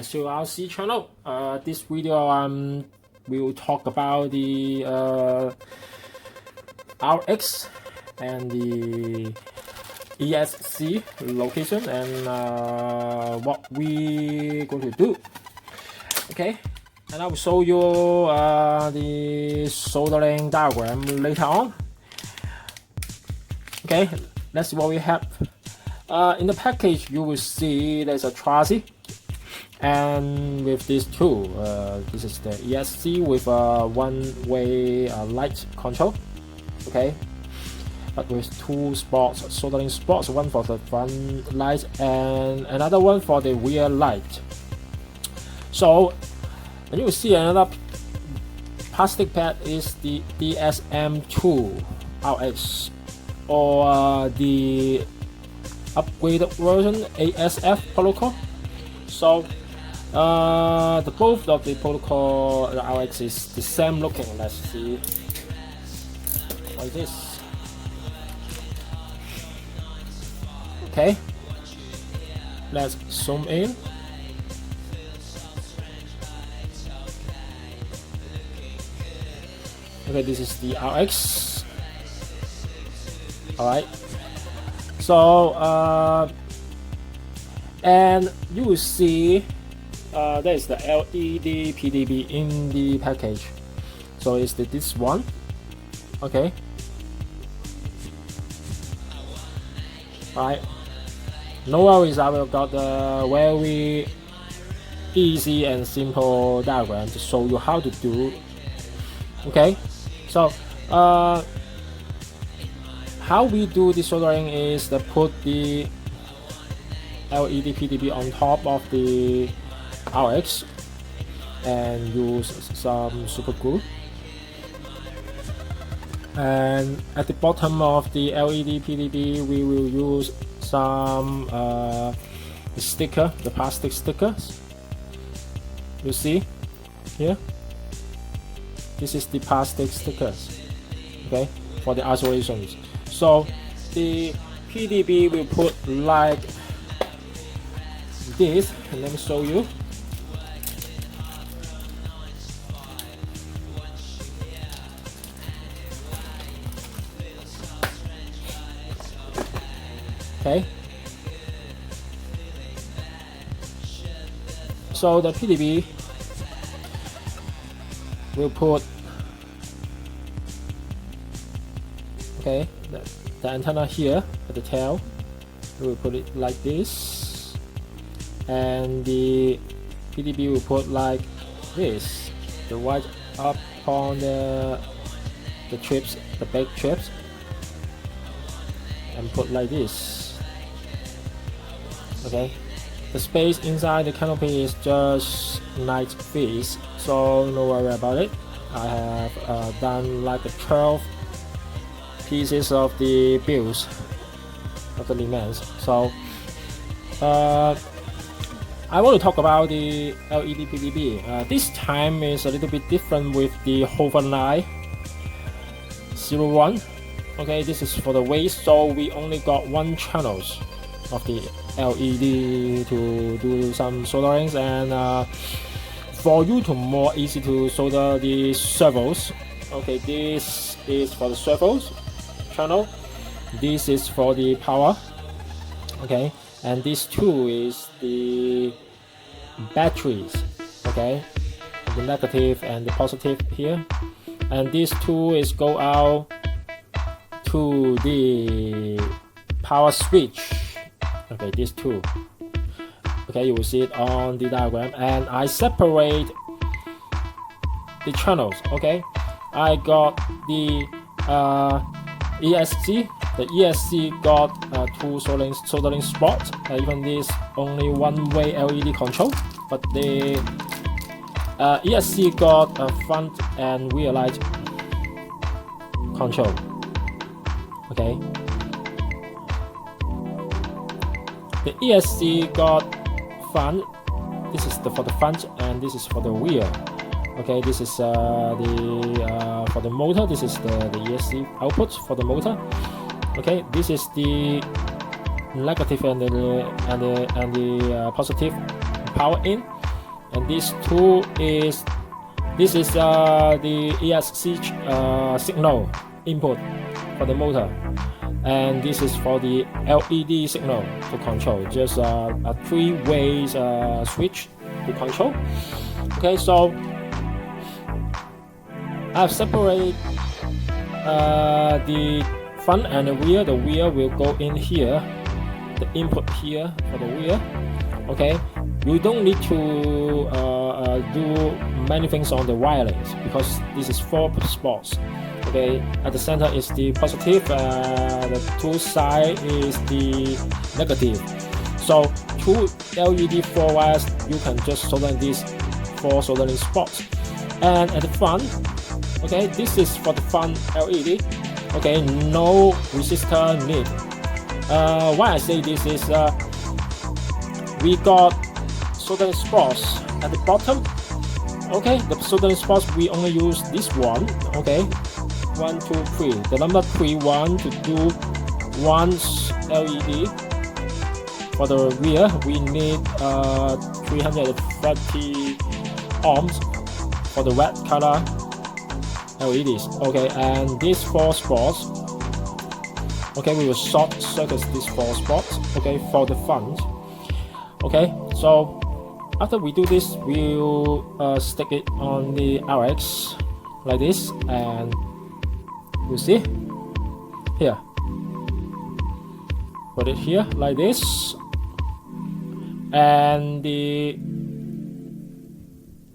PasseriRC channel. This video will talk about the RX and the ESC location and what we going to do. Okay, and I will show you the soldering diagram later on. Okay, that's what we have. In the package, you will see there's a chassis, and with this tool, this is the ESC with a one-way light control. Okay, but with two spots, soldering spots, one for the front light and another one for the rear light. So, and you will see another plastic pad is the DSM2 RX or the upgraded version ASF protocol. So the both of the protocol, the RX is the same looking. Let's see like this. Okay, let's zoom in. Okay, this is the RX. Alright, so and you will see there is the LED PDB in the package. So it's this one. Okay, alright, no worries, I will got the very easy and simple diagram to show you how to do. Okay, so how we do the soldering is to put the LED PDB on top of the RX and use some super glue, and at the bottom of the LED PDB we will use some sticker, the plastic stickers. You see here, this is the plastic stickers, okay, for the isolations. So the PDB will put like this, and let me show you. Okay, so the PDB will put, okay, the antenna here at the tail, we will put it like this, and the PDB will put like this, the white up on the trips, the back trips, and put like this. Okay, the space inside the canopy is just nice space, so no worry about it. I have done like 12 pieces of the bills of the remains. So I want to talk about the LED PDB. This time is a little bit different with the Hoverline 01. Okay, this is for the waist, so we only got one channels of the LED to do some solderings, and for you to more easy to solder the servos. Okay, this is for the servos channel, this is for the power. Okay, and this two is the batteries. Okay, the negative and the positive here, and this two is go out to the power switch. Okay, these two. Okay, you will see it on the diagram, and I separate the channels. Okay, I got the ESC. The ESC got two soldering spots. Even this only one-way LED control, but the ESC got a front and rear light control. Okay, the ESC got front. This is for the front, and this is for the rear. Okay, this is for the motor. This is the ESC output for the motor. Okay, this is the negative and the positive power in. and this tool is the ESC signal input for the motor, and this is for the LED signal to control, just a 3-way switch to control. Okay, so I've separated the front and the rear. The rear will go in here, the input here for the rear. Okay, you don't need to do many things on the wireless because this is 4 spots. Okay, at the center is the positive, the 2 side is the negative. So 2 LED 4 wires, you can just solder these 4 soldering spots. And at the front, okay, this is for the front LED. Okay, no resistor need. Why I say this is we got soldering spots at the bottom. Okay, the soldering spots we only use this one. Okay, 1, 2, 3. The number 3 one to do 1 LED. For the rear, we need 330 ohms for the red color LEDs. Okay, and these 4 spots. Okay, we will short circuit these 4 spots. Okay, for the front. Okay, so after we do this, we'll stick it on the RX like this, and you see here. Put it here like this, and the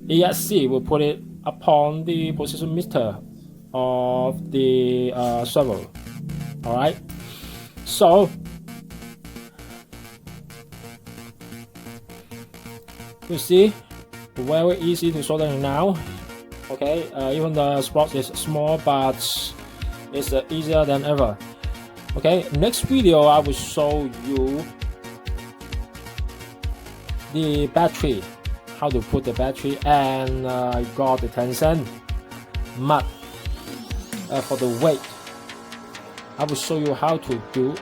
ESC will put it upon the position meter of the servo. Alright, so you see, very easy to solder now. Okay, even the spot is small, but it's easier than ever. Okay, next video I will show you the battery, how to put the battery, and I got the tension mud for the weight. I will show you how to do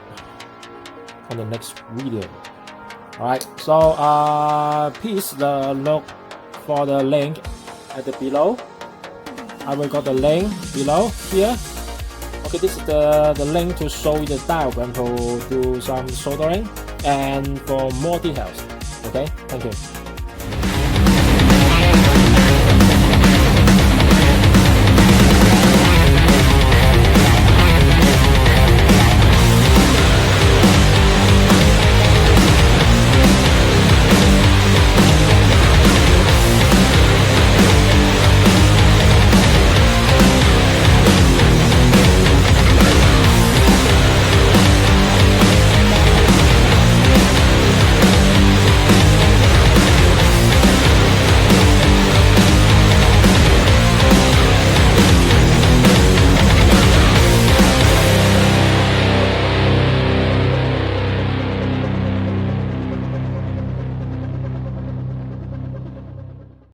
on the next video. Alright, so please look for the link at the below. I will got the link below here. Okay, this is the link to show you the diagram to do some soldering and for more details. Okay, thank you.